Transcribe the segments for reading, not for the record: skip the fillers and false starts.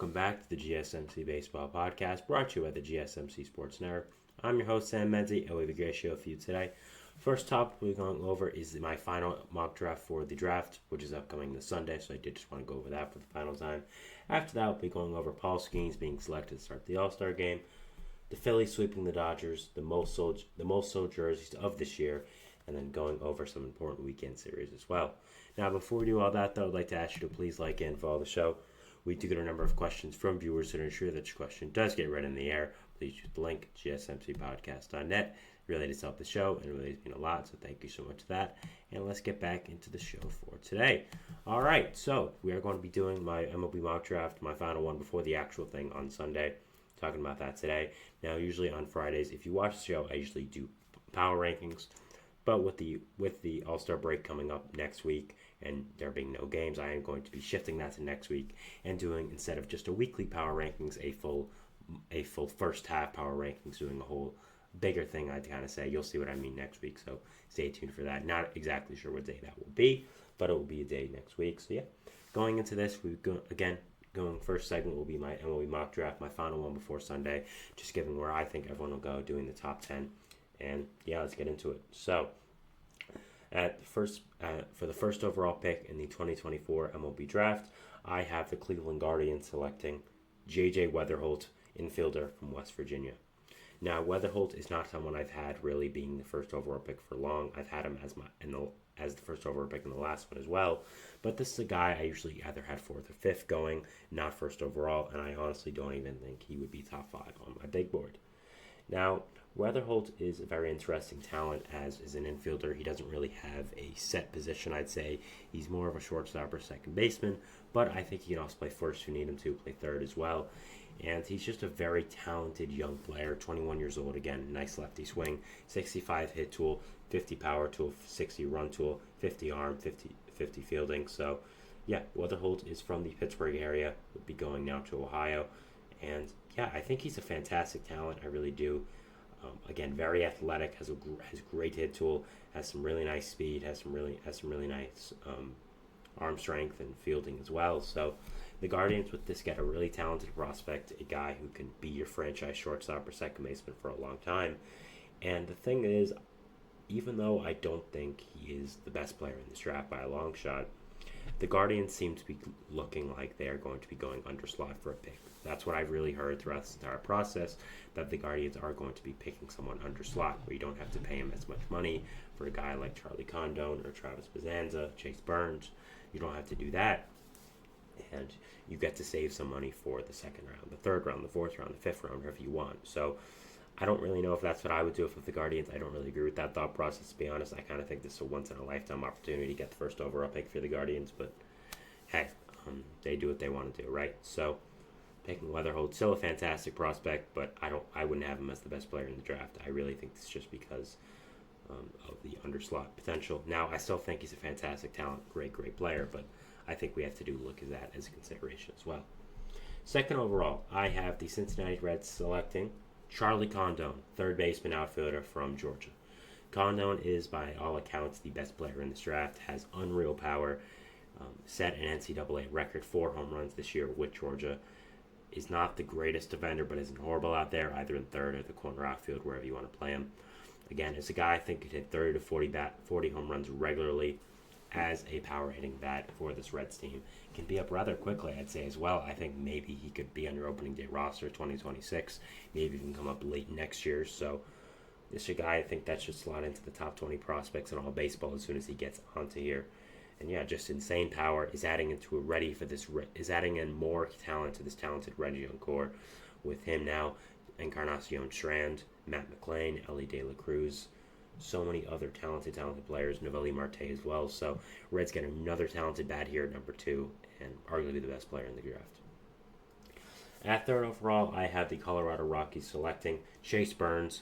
welcome back to the GSMC Baseball Podcast, brought to you by the GSMC Sports Network. I'm your host, Sam Menzi, and we have a great show for you today. First topic we're going over is my final mock draft for the draft, which is upcoming this Sunday, so I did just want to go over that for the final time. After that, we'll be going over Paul Skeens being selected to start the All-Star game, the Phillies sweeping the Dodgers, the most sold jerseys of this year, and then going over some important weekend series as well. Now, before we do all that, though, I'd like to ask you to please like and follow the show. We do get a number of questions from viewers to ensure that your question does get read in the air. Please use the link, gsmcpodcast.net. It really does help the show, and it really has mean a lot, so thank you so much for that. And let's get back into the show for today. All right, so we are going to be doing my MLB Mock Draft, my final one before the actual thing on Sunday. Talking about that today. Now, usually on Fridays, if you watch the show, I usually do power rankings. But with the All-Star break coming up next week and there being no games, I am going to be shifting that to next week and doing, instead of just a weekly power rankings, a full first half power rankings, doing a whole bigger thing, I'd kind of say. You'll see what I mean next week, so stay tuned for that. Not exactly sure what day that will be, but it will be a day next week. So yeah, going into this, going first segment will be my MLB mock draft, my final one before Sunday, just giving where I think everyone will go, doing the top 10. And yeah, let's get into it. So, for the first overall pick in the 2024 MLB Draft, I have the Cleveland Guardians selecting J.J. Weatherholt, infielder from West Virginia. Now, Weatherholt is not someone I've had really being the first overall pick for long. I've had him as the first overall pick in the last one as well. But this is a guy I usually either had fourth or fifth going, not first overall, and I honestly don't even think he would be top 5 on my big board. Now, Weatherholt is a very interesting talent as an infielder. He doesn't really have a set position, I'd say. He's more of a shortstop or second baseman, but I think he can also play first if you need him to, play third as well. And he's just a very talented young player, 21 years old, again, nice lefty swing, 65 hit tool, 50 power tool, 60 run tool, 50 arm, 50 fielding. So, yeah, Weatherholt is from the Pittsburgh area, would be going now to Ohio. And, yeah, I think he's a fantastic talent, I really do. Again, very athletic, has great hit tool, has some really nice speed, has some really nice arm strength and fielding as well. So the Guardians with this get a really talented prospect, a guy who can be your franchise shortstop or second baseman for a long time. And the thing is, even though I don't think he is the best player in this draft by a long shot, the Guardians seem to be looking like they are going to be going underslot for a pick. That's what I've really heard throughout this entire process, that the Guardians are going to be picking someone underslot, where you don't have to pay him as much money for a guy like Charlie Condon or Travis Bazanza, Chase Burns. You don't have to do that. And you get to save some money for the second round, the third round, the fourth round, the fifth round, wherever you want. So I don't really know if that's what I would do with the Guardians. I don't really agree with that thought process, to be honest. I kind of think this is a once-in-a-lifetime opportunity to get the first overall pick for the Guardians. But, hey, they do what they want to do, right? So, picking Weatherholt, still a fantastic prospect, but I wouldn't have him as the best player in the draft. I really think this is just because of the underslot potential. Now, I still think he's a fantastic talent, great player, but I think we have to look at that as a consideration as well. Second overall, I have the Cincinnati Reds selecting Charlie Condon, third baseman outfielder from Georgia. Condon is, by all accounts, the best player in this draft, has unreal power, set an NCAA record 4 home runs this year with Georgia, is not the greatest defender, but isn't horrible out there, either in third or the corner outfield, wherever you want to play him. Again, it's a guy I think could hit 30 to 40 home runs regularly as a power hitting bat for this Reds team. Can be up rather quickly, I'd say, as well. I think maybe he could be on your opening day roster 2026, maybe even come up late next year. So this is a guy I think that should slot into the top 20 prospects in all baseball as soon as he gets onto here. And yeah, just insane power, is adding in more talent to this talented Red young core with him now, Encarnacion Strand, Matt McClain, Ellie De La Cruz, so many other talented players, Noelvi Marte as well. So Reds get another talented bat here at number 2, and arguably the best player in the draft. At third overall, I have the Colorado Rockies selecting Chase Burns,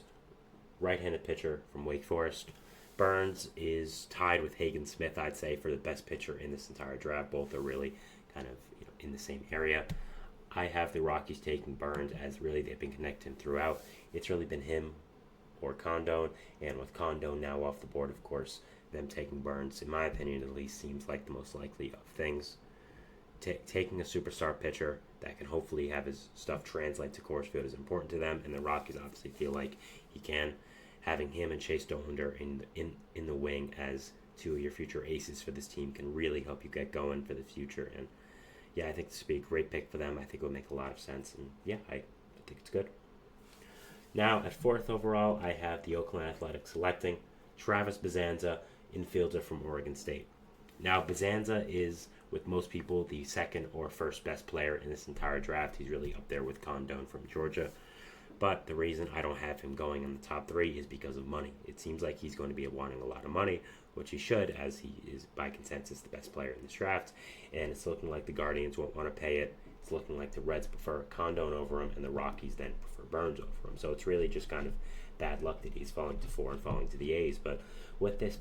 right-handed pitcher from Wake Forest. Burns is tied with Hagen Smith, I'd say, for the best pitcher in this entire draft. Both are really kind of in the same area. I have the Rockies taking Burns as really they've been connecting throughout. It's really been him or Condon, and with Condon now off the board, of course, them taking Burns, in my opinion at least, seems like the most likely of things. taking a superstar pitcher that can hopefully have his stuff translate to Coors Field is important to them, and the Rockies obviously feel like he can. Having him and Chase Dollander in the wing as two of your future aces for this team can really help you get going for the future. And yeah, I think this would be a great pick for them. I think it would make a lot of sense, and yeah, I think it's good. Now at 4th overall, I have the Oakland Athletics selecting Travis Bazanza, infielder from Oregon State. Now Bazanza is, with most people, the second or first best player in this entire draft. He's really up there with Condon from Georgia. But the reason I don't have him going in the top 3 is because of money. It seems like he's going to be wanting a lot of money, which he should, as he is, by consensus, the best player in this draft. And it's looking like the Guardians won't want to pay it. It's looking like the Reds prefer Condon over him, and the Rockies then prefer Burns over him. So it's really just kind of bad luck that he's falling to 4 and falling to the A's. But with this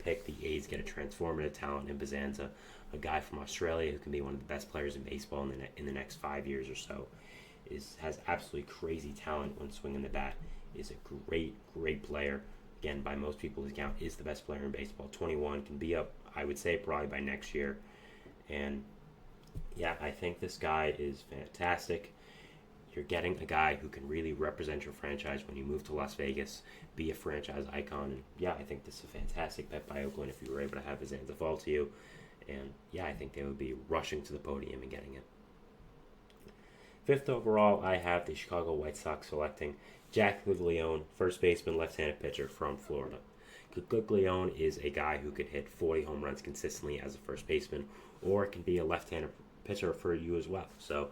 pick, the A's get a transformative talent in Bazanza, a guy from Australia who can be one of the best players in baseball in the next 5 years or so. Has absolutely crazy talent when swinging the bat, is a great player. Again, by most people's account, is the best player in baseball. 21, can be up, I would say, probably by next year. And yeah, I think this guy is fantastic. You're getting a guy who can really represent your franchise when you move to Las Vegas, be a franchise icon. And yeah, I think this is a fantastic bet by Oakland if you were able to have Bazanza fall to you. And yeah, I think they would be rushing to the podium and getting it. 5th overall, I have the Chicago White Sox selecting Jack Guglielmo, first baseman, left-handed pitcher from Florida. Guglielmo is a guy who could hit 40 home runs consistently as a first baseman, or can be a left-handed pitcher for you as well. So,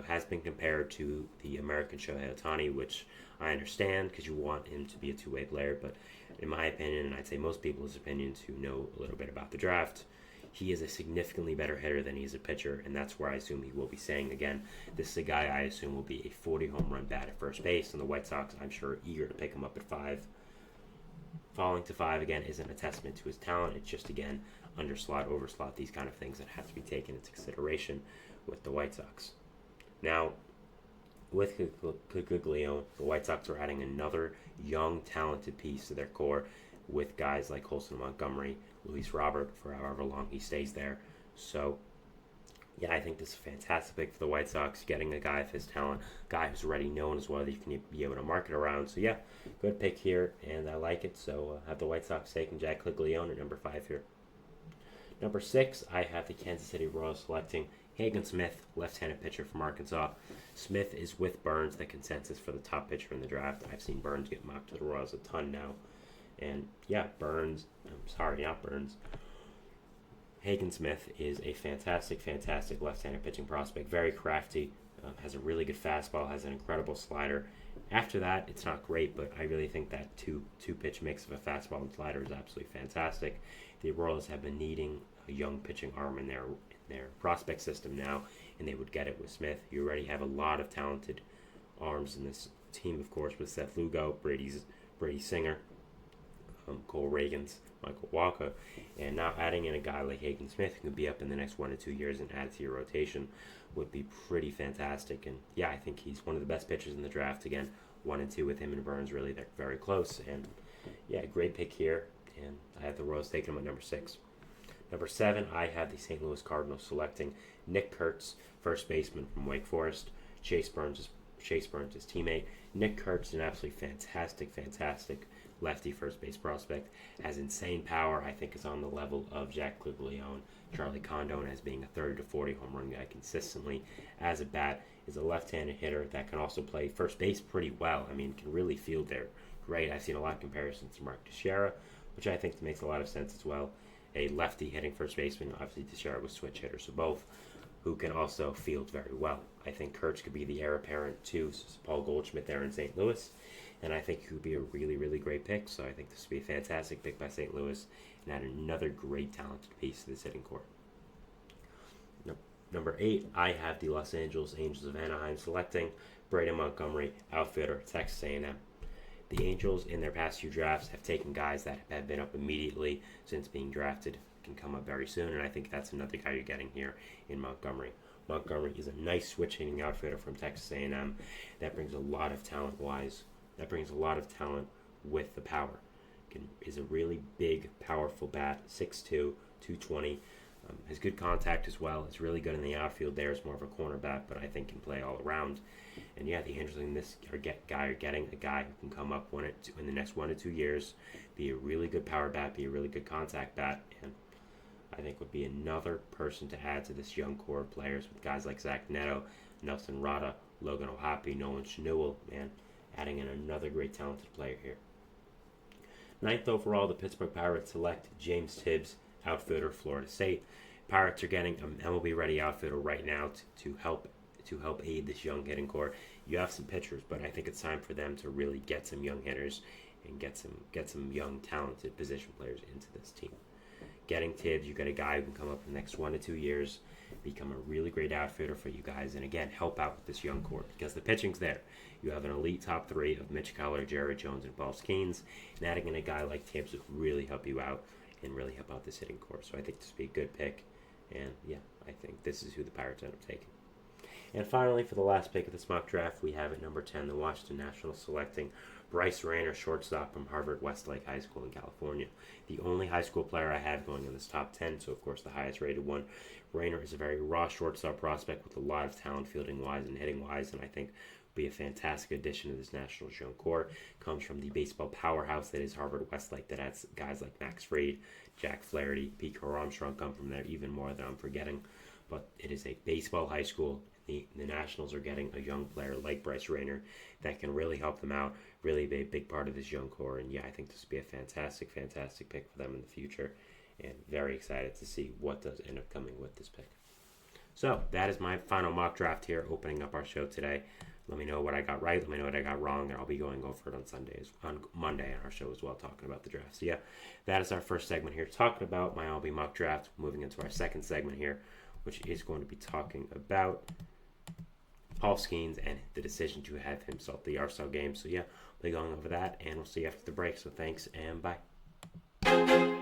has been compared to the American Shohei Ohtani, which I understand because you want him to be a two-way player. But in my opinion, and I'd say most people's opinions who know a little bit about the draft, he is a significantly better hitter than he is a pitcher, and that's where I assume he will be staying again. This is a guy I assume will be a 40 home run bat at first base, and the White Sox, I'm sure, are eager to pick him up at 5. Falling to 5 again isn't a testament to his talent. It's just, again, underslot, overslot, these kind of things that have to be taken into consideration with the White Sox. Now, with Guglielmo, the White Sox are adding another young, talented piece to their core with guys like Colson Montgomery, Luis Robert, for however long he stays there. So, yeah, I think this is a fantastic pick for the White Sox, getting a guy of his talent, a guy who's already known as well that you can be able to market around. So, yeah, good pick here, and I like it. So, have the White Sox taking Jack Guglielmo at number 5 here. Number 6, I have the Kansas City Royals selecting Hagen Smith, left-handed pitcher from Arkansas. Smith is with Burns, the consensus for the top pitcher in the draft. I've seen Burns get mocked to the Royals a ton now. And yeah, Hagen Smith is a fantastic left-handed pitching prospect. Very crafty, has a really good fastball, has an incredible slider. After that, it's not great, but I really think that two-pitch mix of a fastball and slider is absolutely fantastic. The Royals have been needing a young pitching arm in their prospect system now, and they would get it with Smith. You already have a lot of talented arms in this team, of course, with Seth Lugo, Brady Singer, Cole Reagans, Michael Walker, and now adding in a guy like Hagen Smith who can be up in the next 1 to 2 years and add to your rotation would be pretty fantastic. And yeah, I think he's one of the best pitchers in the draft. Again, 1 and 2 with him and Burns, really, they're very close. And yeah, great pick here. And I have the Royals taking him at number 6. Number 7, I have the St. Louis Cardinals selecting Nick Kurtz, first baseman from Wake Forest. Chase Burns' teammate. Nick Kurtz, an absolutely fantastic lefty first base prospect, has insane power. I think is on the level of Jack Guglielmo, Charlie Condon, as being a 30 to 40 home run guy consistently. As a bat, is a left-handed hitter that can also play first base pretty well. I mean, can really field there great. I've seen a lot of comparisons to Mark Teixeira, which I think makes a lot of sense as well. A lefty hitting first baseman, obviously Teixeira was switch hitter, so both, who can also field very well. I think Kurtz could be the heir apparent to Paul Goldschmidt there in St. Louis, and I think he would be a really great pick. So I think this would be a fantastic pick by St. Louis and add another great talented piece to this hitting core. Number 8, I have the Los Angeles Angels of Anaheim selecting Braden Montgomery, outfielder, Texas A&M. The Angels, in their past few drafts, have taken guys that have been up immediately since being drafted, can come up very soon, and I think that's another guy you're getting here in Montgomery. Montgomery is a nice switch-hitting outfielder from Texas A&M that brings a lot of talent-wise. That brings a lot of talent with the power. Is a really big, powerful bat, 6'2", 220. His good contact as well. He's really good in the outfield there. Is more of a cornerback, but I think can play all around. And yeah, the interesting this guy are getting a guy who can come up in the next 1 to 2 years, be a really good power bat, be a really good contact bat, and I think would be another person to add to this young core of players with guys like Zach Neto, Nelson Rada, Logan O'Hoppe, Nolan Schnuel, man, adding in another great talented player here. Ninth overall, the Pittsburgh Pirates select James Tibbs, outfielder, Florida State. Pirates are getting an MLB-ready outfielder right now to help aid this young hitting core. You have some pitchers, but I think it's time for them to really get some young hitters and get some young, talented position players into this team. Getting Tibbs, you got a guy who can come up in the next 1 to 2 years, become a really great outfielder for you guys, and again, help out with this young core because the pitching's there. You have an elite top three of Mitch Keller, Jared Jones, and Paul Skeens, and adding in a guy like Tibbs would really help you out and really help out this hitting core. So I think this would be a good pick, and yeah, I think this is who the Pirates end up taking. And finally, for the last pick of this mock draft, we have at number 10, the Washington Nationals selecting Bryce Rayner, shortstop from Harvard Westlake High School in California. The only high school player I have going in this top 10, so of course the highest rated one. Rayner is a very raw shortstop prospect with a lot of talent fielding-wise and hitting-wise, and I think will be a fantastic addition to this Nationals young core. Comes from the baseball powerhouse that is Harvard Westlake that has guys like Max Fried, Jack Flaherty, Pete Armstrong come from there, even more than I'm forgetting. But it is a baseball high school. The Nationals are getting a young player like Bryce Rayner that can really help them out, really be a big part of this young core. And yeah, I think this would be a fantastic pick for them in the future. And very excited to see what does end up coming with this pick. So that is my final mock draft here, opening up our show today. Let me know what I got right. Let me know what I got wrong, and I'll be going over it on Monday on our show as well, talking about the draft. So yeah, that is our first segment here, talking about my MLB Mock Draft. Moving into our second segment here, which is going to be talking about Paul Skeens and the decision to have him start the All-Star game. So yeah, we'll be going over that, and we'll see you after the break. So thanks, and bye.